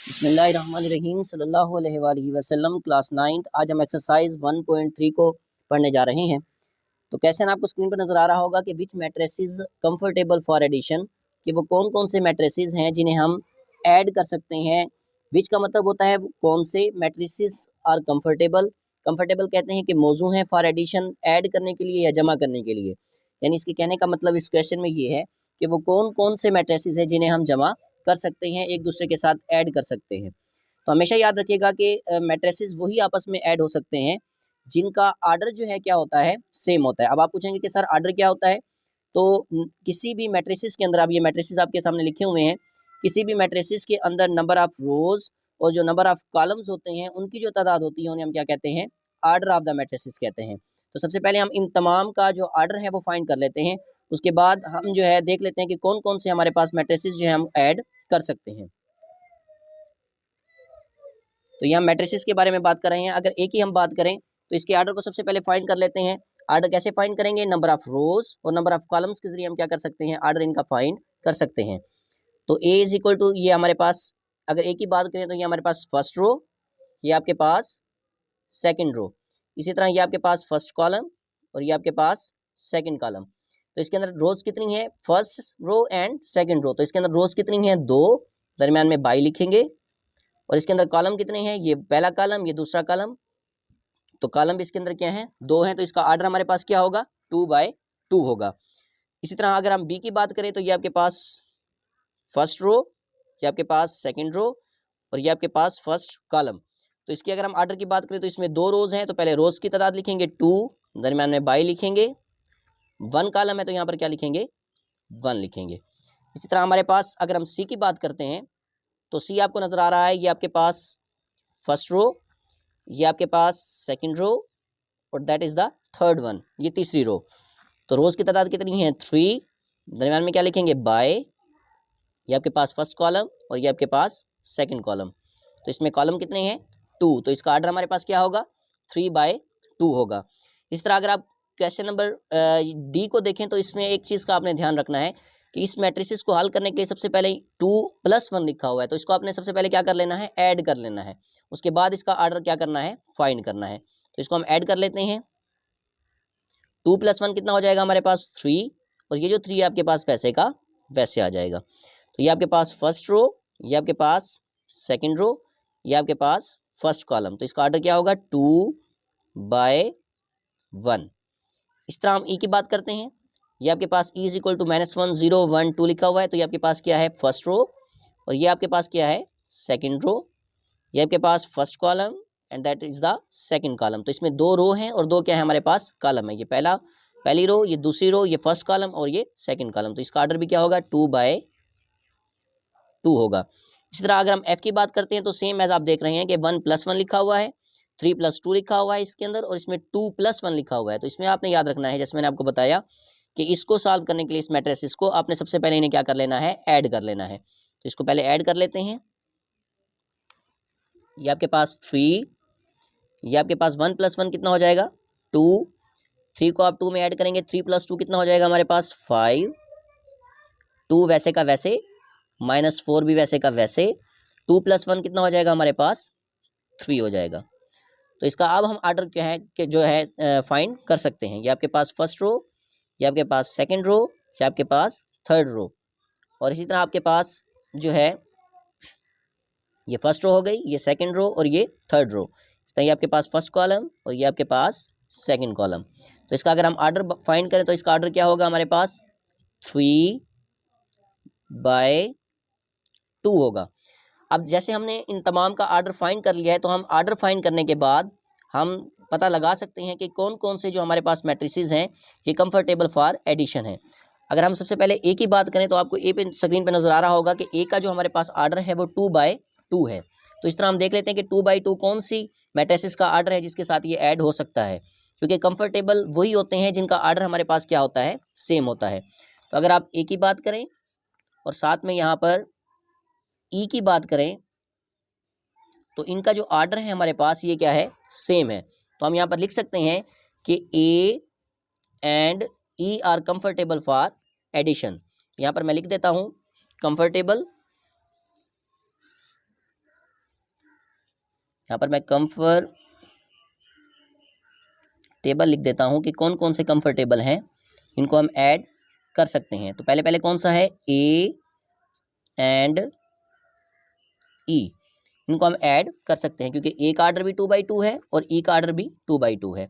बिस्मिल्लाहिर्रहमानिर्रहीम सल्लल्लाहु अलैहि वसल्लम क्लास 9th। आज हम एक्सरसाइज 1.3 को पढ़ने जा रहे हैं। तो कैसे ना आपको स्क्रीन पर नज़र आ रहा होगा कि विच मैट्रिसेस कंफर्टेबल फॉर एडिशन, कि वो कौन कौन से मैट्रिसेस हैं जिन्हें हम ऐड कर सकते हैं। विच का मतलब होता है कौन से मैट्रिसेस आर कंफर्टेबल। कंफर्टेबल कहते हैं कि मौजू हैं फॉर एडिशन, ऐड करने के लिए या जमा करने के लिए। यानी इसके कहने का मतलब इस क्वेश्चन में ये है कि वो कौन कौन से मैट्रिसेस हैं जिन्हें हम जमा कर सकते हैं, एक दूसरे के साथ ऐड कर सकते हैं। तो हमेशा याद रखिएगा कि मैट्रिसेस वही आपस में ऐड हो सकते हैं जिनका आर्डर जो है क्या होता है, सेम होता है। अब आप पूछेंगे कि सर आर्डर क्या होता है, तो किसी भी मैट्रिसेस के अंदर, अब ये मैट्रिसेस आपके सामने लिखे हुए हैं, किसी भी मैट्रिसेस के अंदर नंबर ऑफ रोज और जो नंबर ऑफ कॉलम्स होते हैं उनकी जो तादाद होती है उन्हें हम क्या कहते हैं, आर्डर ऑफ द मैट्रिसेस कहते हैं। तो सबसे पहले हम इन तमाम का जो आर्डर है वो फाइंड कर लेते हैं। उसके बाद हम जो है देख लेते हैं कि कौन कौन से हमारे पास मैट्रिसेस जो है हम ऐड कर सकते हैं। तो यहाँ मैट्रिसेस के बारे में बात कर रहे हैं। अगर एक ही हम बात करें तो इसके आर्डर को सबसे पहले फाइंड कर लेते हैं। आर्डर कैसे फाइंड करेंगे, नंबर ऑफ रोज और नंबर ऑफ कॉलम्स के जरिए हम क्या कर सकते हैं, आर्डर इनका फाइंड कर सकते हैं। तो ए इज इक्वल टू, ये हमारे पास अगर एक ही बात करें तो ये हमारे पास फर्स्ट रो, ये आपके पास सेकंड रो, इसी तरह ये आपके पास फर्स्ट कॉलम और ये आपके पास सेकंड कॉलम। तो इसके अंदर रोज कितनी है, first row and second row. तो इसके अंदर रोज कितनी है, दो, दरमियान में बाई लिखेंगे। और इसके अंदर कॉलम कितने हैं, ये पहला कॉलम ये दूसरा कॉलम। तो कॉलम भी इसके अंदर क्या है, दो है। तो इसका आर्डर हमारे पास क्या होगा, 2/2 होगा। इसी तरह अगर हम बी की बात करें तो ये आपके पास फर्स्ट रो, ये आपके पास सेकंड रो और ये आपके पास फर्स्ट कॉलम। तो इसकी अगर हम आर्डर की बात करें तो इसमें दो रोज हैं, तो पहले रोज की तादाद लिखेंगे 2, दरमियान में बाई लिखेंगे। 1 कॉलम है तो यहाँ पर क्या लिखेंगे, 1 लिखेंगे। इसी तरह हमारे पास अगर हम सी की बात करते हैं तो सी आपको नजर आ रहा है, ये आपके पास फर्स्ट रो, ये आपके पास सेकंड रो और that is the third one, ये तीसरी रो। तो रोज की तादाद कितनी है, 3, दरमियान में क्या लिखेंगे, बाय। ये आपके पास फर्स्ट कॉलम और ये आपके पास सेकंड कॉलम। तो इसमें कॉलम कितने हैं, 2। तो इसका आर्डर हमारे पास क्या होगा, 3/2 होगा। इस तरह अगर आप क्वेश्चन नंबर डी को देखें तो इसमें एक चीज़ का आपने ध्यान रखना है कि इस मैट्रिसेस को हल करने के लिए सबसे पहले 2+1 लिखा हुआ है, तो इसको आपने सबसे पहले क्या कर लेना है, ऐड कर लेना है। उसके बाद इसका आर्डर क्या करना है, फाइंड करना है। तो इसको हम ऐड कर लेते हैं। 2+1 कितना हो जाएगा हमारे पास, 3, और ये जो 3 आपके पास वैसे का वैसे आ जाएगा। तो ये आपके पास फर्स्ट रो, ये आपके पास सेकंड रो, ये आपके पास फर्स्ट कॉलम। तो इसका आर्डर क्या होगा, 2/1। इस तरह हम ई की बात करते हैं। ये आपके पास ई इज इक्वल टू -1 0 1 2 लिखा हुआ है, तो ये आपके पास क्या है, फर्स्ट रो, और ये आपके पास क्या है, सेकंड रो, ये आपके पास first column and that is the second column. तो इसमें दो रो हैं और दो क्या है हमारे पास, कॉलम है। ये पहली रो, ये दूसरी रो, ये फर्स्ट कॉलम और ये सेकंड कॉलम। तो इसका आर्डर भी क्या होगा, 2/2 होगा। इसी तरह अगर हम एफ की बात करते हैं तो सेम एज आप देख रहे हैं कि 1+1 लिखा हुआ है, 3+2 लिखा हुआ है इसके अंदर, और इसमें 2+1 लिखा हुआ है। तो इसमें आपने याद रखना है, जैसे मैंने आपको बताया कि इसको सॉल्व करने के लिए इस मैट्रिसेस को आपने सबसे पहले इन्हें क्या कर लेना है, ऐड कर लेना है। तो इसको पहले ऐड कर लेते हैं। ये आपके पास 3, ये आपके पास 1+1 कितना हो जाएगा, 2, 3 को आप 2 में ऐड करेंगे, 3+2 कितना हो जाएगा हमारे पास, 5, 2 वैसे का वैसे, -4 भी वैसे का वैसे, 2+1 कितना हो जाएगा हमारे पास, 3 हो जाएगा। तो इसका अब हम आर्डर क्या है कि जो है फाइंड कर सकते हैं। ये आपके पास फर्स्ट रो, ये आपके पास सेकंड रो, ये आपके पास थर्ड रो, और इसी तरह आपके पास जो है ये फर्स्ट रो हो गई, ये सेकंड रो और ये थर्ड रो। इस तरह ये आपके पास फर्स्ट कॉलम और ये आपके पास सेकंड कॉलम। तो इसका अगर हम आर्डर फाइंड करें तो इसका आर्डर क्या होगा हमारे पास, 3/2 होगा। अब जैसे हमने इन तमाम का आर्डर फाइंड कर लिया है, तो हम आर्डर फाइंड करने के बाद हम पता लगा सकते हैं कि कौन कौन से जो हमारे पास मैट्रिसेस हैं ये कंफर्टेबल फॉर एडिशन है। अगर हम सबसे पहले ए की बात करें तो आपको ए पे स्क्रीन पे नज़र आ रहा होगा कि ए का जो हमारे पास आर्डर है वो 2/2 है। तो इस तरह हम देख लेते हैं कि 2/2 कौन सी मैट्रिसेस का आर्डर है जिसके साथ ये ऐड हो सकता है, क्योंकि कंफर्टेबल वही होते हैं जिनका आर्डर हमारे पास क्या होता है, सेम होता है। तो अगर आप ए की बात करें और साथ में यहाँ पर ई की बात करें तो इनका जो आर्डर है हमारे पास ये क्या है, सेम है। तो हम यहाँ पर लिख सकते हैं कि A and E are comfortable for addition. यहाँ पर मैं लिख देता हूँ कंफर्टेबल यहाँ पर मैं कंफर्टेबल लिख देता हूँ कि कौन कौन से कंफर्टेबल हैं, इनको हम ऐड कर सकते हैं। तो पहले पहले कौन सा है, ए एंड ई, इनको हम ऐड कर सकते हैं क्योंकि ए का आर्डर भी 2/2 है और ई का आर्डर भी 2/2 है।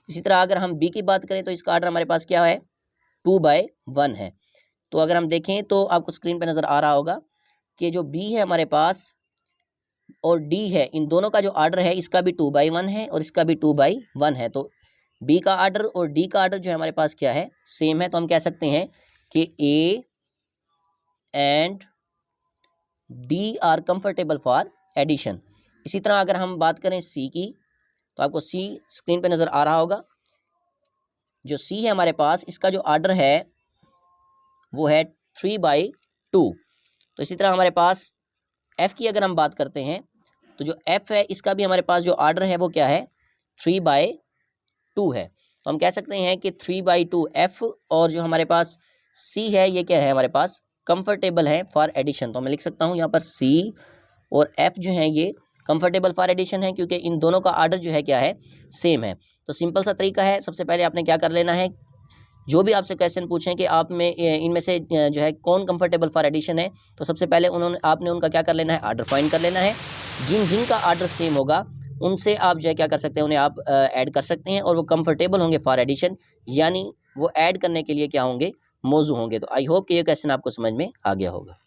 इसी तरह अगर हम बी की बात करें तो इसका आर्डर हमारे पास क्या है, 2/1 है। तो अगर हम देखें तो आपको स्क्रीन पे नज़र आ रहा होगा कि जो बी है हमारे पास और डी है, इन दोनों का जो आर्डर है इसका भी 2/1 है और इसका भी 2/1 है। तो बी का आर्डर और डी का आर्डर जो है हमारे पास क्या है, सेम है। तो हम कह सकते हैं कि A and D are comfortable for addition. इसी तरह अगर हम बात करें सी की, तो आपको सी स्क्रीन पे नज़र आ रहा होगा। जो सी है हमारे पास, इसका जो आर्डर है वो है 3/2। तो इसी तरह हमारे पास एफ़ की अगर हम बात करते हैं तो जो एफ़ है इसका भी हमारे पास जो आर्डर है वो क्या है, 3/2 है। तो हम कह सकते हैं कि 3/2 एफ़ और जो हमारे पास सी है ये क्या है, हमारे पास कंफर्टेबल है फॉर एडिशन। तो मैं लिख सकता हूँ यहाँ पर सी और एफ़ जो हैं ये कंफर्टेबल फॉर एडिशन है क्योंकि इन दोनों का आर्डर जो है क्या है, सेम है। तो सिंपल सा तरीका है, सबसे पहले आपने क्या कर लेना है, जो भी आपसे क्वेश्चन पूछें कि आप में इनमें से जो है कौन कंफर्टेबल फॉर एडिशन है, तो सबसे पहले आपने उनका क्या कर लेना है, आर्डर फाइंड कर लेना है। जिन जिन का आर्डर सेम होगा उनसे आप जो है क्या कर सकते हैं, उन्हें आप ऐड कर सकते हैं और वो कंफर्टेबल होंगे फॉर एडिशन, यानी वो ऐड करने के लिए क्या होंगे, मौजू होंगे। तो आई होप कि ये क्वेश्चन आपको समझ में आ गया होगा।